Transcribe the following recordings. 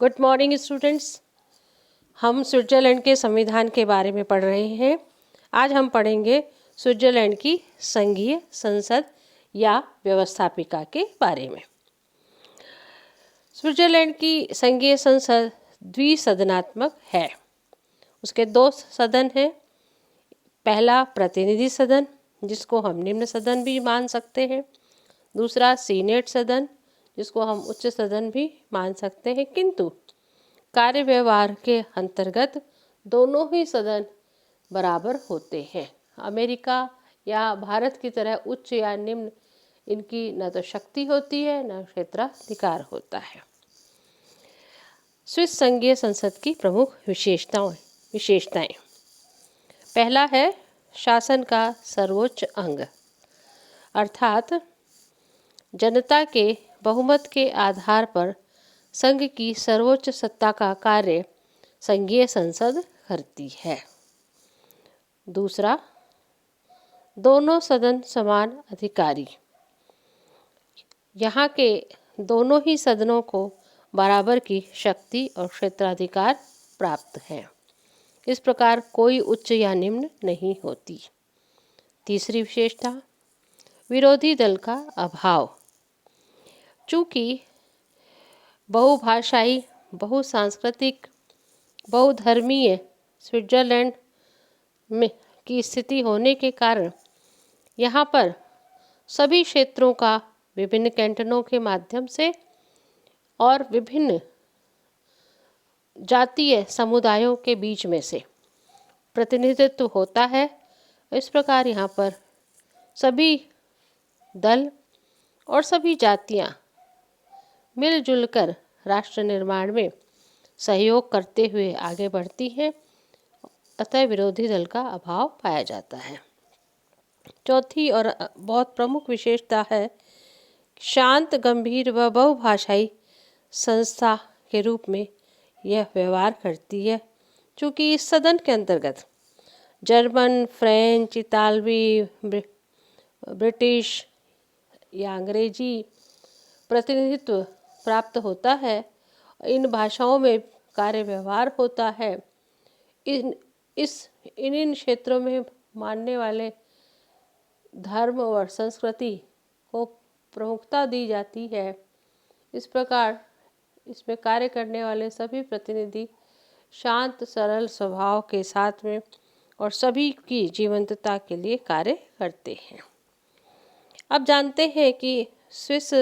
Good morning students. हम Switzerland के संविधान के बारे में पढ़ रहे हैं। आज हम पढ़ेंगे स्विट्जरलैंड की संघीय संसद या व्यवस्थापिका के बारे में। स्विट्जरलैंड की संघीय संसद द्विसदनात्मक है। उसके दो सदन हैं। पहला प्रतिनिधि सदन, जिसको हम निम्न सदन भी मान सकते हैं। दूसरा सीनेट सदन, जिसको हम उच्च सदन भी मान सकते हैं। किंतु कार्य व्यवहार के अंतर्गत दोनों ही सदन बराबर होते हैं। अमेरिका या भारत की तरह उच्च या निम्न इनकी न तो शक्ति होती है न क्षेत्राधिकार होता है। स्विस संघीय संसद की प्रमुख विशेषताएं। पहला है शासन का सर्वोच्च अंग, अर्थात जनता के बहुमत के आधार पर संघ की सर्वोच्च सत्ता का कार्य संघीय संसद करती है। दूसरा, दोनों सदन समान अधिकारी। यहाँ के दोनों ही सदनों को बराबर की शक्ति और क्षेत्राधिकार प्राप्त है। इस प्रकार कोई उच्च या निम्न नहीं होती। तीसरी विशेषता, विरोधी दल का अभाव। चूँकि बहुभाषाई, बहुसांस्कृतिक, बहुधर्मीय स्विट्जरलैंड में की स्थिति होने के कारण यहाँ पर सभी क्षेत्रों का विभिन्न कैंटनों के माध्यम से और विभिन्न जातीय समुदायों के बीच में से प्रतिनिधित्व होता है। इस प्रकार यहाँ पर सभी दल और सभी जातियाँ मिलजुल कर राष्ट्र निर्माण में सहयोग करते हुए आगे बढ़ती हैं, अतः विरोधी दल का अभाव पाया जाता है। चौथी और बहुत प्रमुख विशेषता है, शांत, गंभीर व बहुभाषाई संस्था के रूप में यह व्यवहार करती है। चूँकि इस सदन के अंतर्गत जर्मन, फ्रेंच, इतालवी, ब्रिटिश या अंग्रेजी प्रतिनिधित्व प्राप्त होता है। इन भाषाओं में कार्य व्यवहार होता है। इन क्षेत्रों में मानने वाले धर्म और संस्कृति को प्रमुखता दी जाती है। इस प्रकार इसमें कार्य करने वाले सभी प्रतिनिधि शांत, सरल स्वभाव के साथ में और सभी की जीवंतता के लिए कार्य करते हैं। अब जानते हैं कि स्विस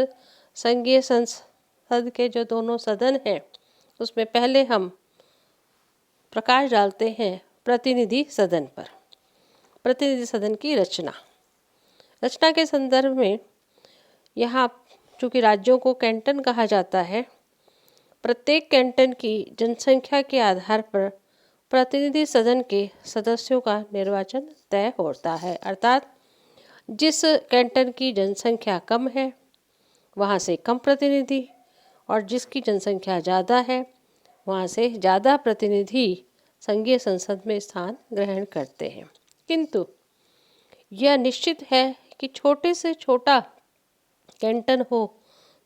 संघीय संसद के जो दोनों सदन हैं, उसमें पहले हम प्रकाश डालते हैं प्रतिनिधि सदन पर। प्रतिनिधि सदन की रचना के संदर्भ में यहाँ चूँकि राज्यों को कैंटन कहा जाता है, प्रत्येक कैंटन की जनसंख्या के आधार पर प्रतिनिधि सदन के सदस्यों का निर्वाचन तय होता है। अर्थात जिस कैंटन की जनसंख्या कम है वहाँ से कम प्रतिनिधि, और जिसकी जनसंख्या ज़्यादा है वहाँ से ज़्यादा प्रतिनिधि संघीय संसद में स्थान ग्रहण करते हैं। किंतु यह निश्चित है कि छोटे से छोटा कैंटन हो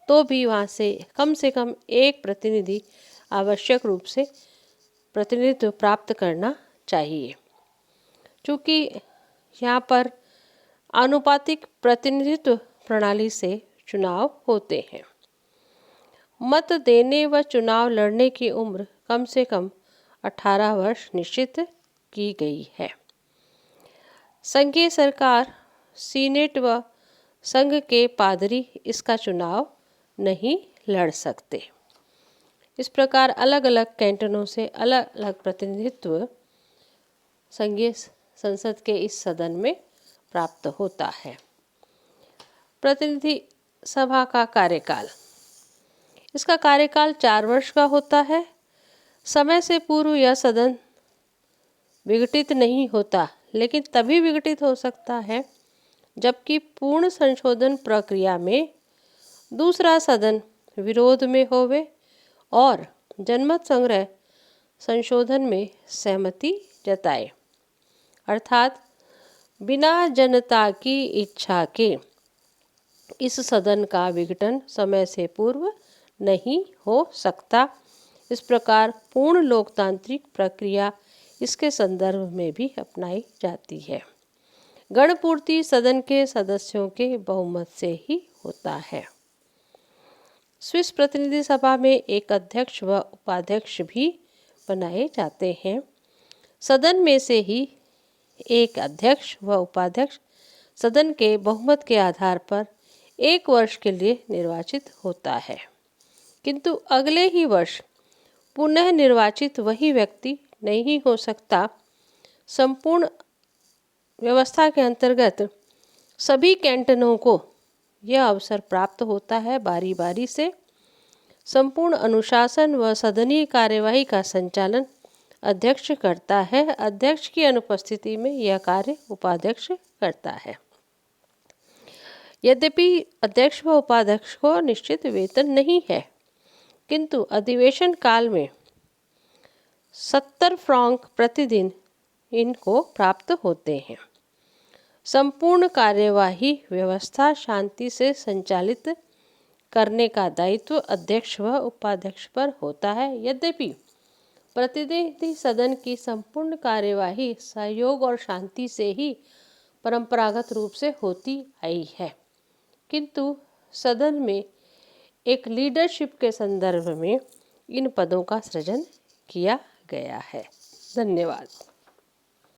तो भी वहाँ से कम एक प्रतिनिधि आवश्यक रूप से प्रतिनिधित्व प्राप्त करना चाहिए। चूँकि यहाँ पर आनुपातिक प्रतिनिधित्व प्रणाली से चुनाव होते हैं। मत देने व चुनाव लड़ने की उम्र कम से कम 18 वर्ष निश्चित की गई है। संघीय सरकार, सीनेट व संघ के पादरी इसका चुनाव नहीं लड़ सकते। इस प्रकार अलग अलग कैंटनों से अलग अलग प्रतिनिधित्व संघीय संसद के इस सदन में प्राप्त होता है। प्रतिनिधि सभा का कार्यकाल, इसका कार्यकाल 4 वर्ष का होता है। समय से पूर्व यह सदन विघटित नहीं होता, लेकिन तभी विघटित हो सकता है जबकि पूर्ण संशोधन प्रक्रिया में दूसरा सदन विरोध में होवे और जनमत संग्रह संशोधन में सहमति जताए। अर्थात बिना जनता की इच्छा के इस सदन का विघटन समय से पूर्व नहीं हो सकता। इस प्रकार पूर्ण लोकतांत्रिक प्रक्रिया इसके संदर्भ में भी अपनाई जाती है। गणपूर्ति सदन के सदस्यों के बहुमत से ही होता है। स्विस प्रतिनिधि सभा में एक अध्यक्ष व उपाध्यक्ष भी बनाए जाते हैं। सदन में से ही एक अध्यक्ष व उपाध्यक्ष सदन के बहुमत के आधार पर 1 वर्ष के लिए निर्वाचित होता है, किंतु अगले ही वर्ष पुनः निर्वाचित वही व्यक्ति नहीं हो सकता। संपूर्ण व्यवस्था के अंतर्गत सभी कैंटनों को यह अवसर प्राप्त होता है। बारी बारी से संपूर्ण अनुशासन व सदनीय कार्यवाही का संचालन अध्यक्ष करता है। अध्यक्ष की अनुपस्थिति में यह कार्य उपाध्यक्ष करता है। यद्यपि अध्यक्ष व उपाध्यक्ष को निश्चित वेतन नहीं है, किंतु अधिवेशन काल में 70 फ्रांक प्रतिदिन इनको प्राप्त होते हैं। संपूर्ण कार्यवाही व्यवस्था शांति से संचालित करने का दायित्व अध्यक्ष व उपाध्यक्ष पर होता है। यद्यपि प्रतिनिधि सदन की संपूर्ण कार्यवाही सहयोग और शांति से ही परंपरागत रूप से होती आई है, किंतु सदन में एक लीडरशिप के संदर्भ में इन पदों का सृजन किया गया है। धन्यवाद।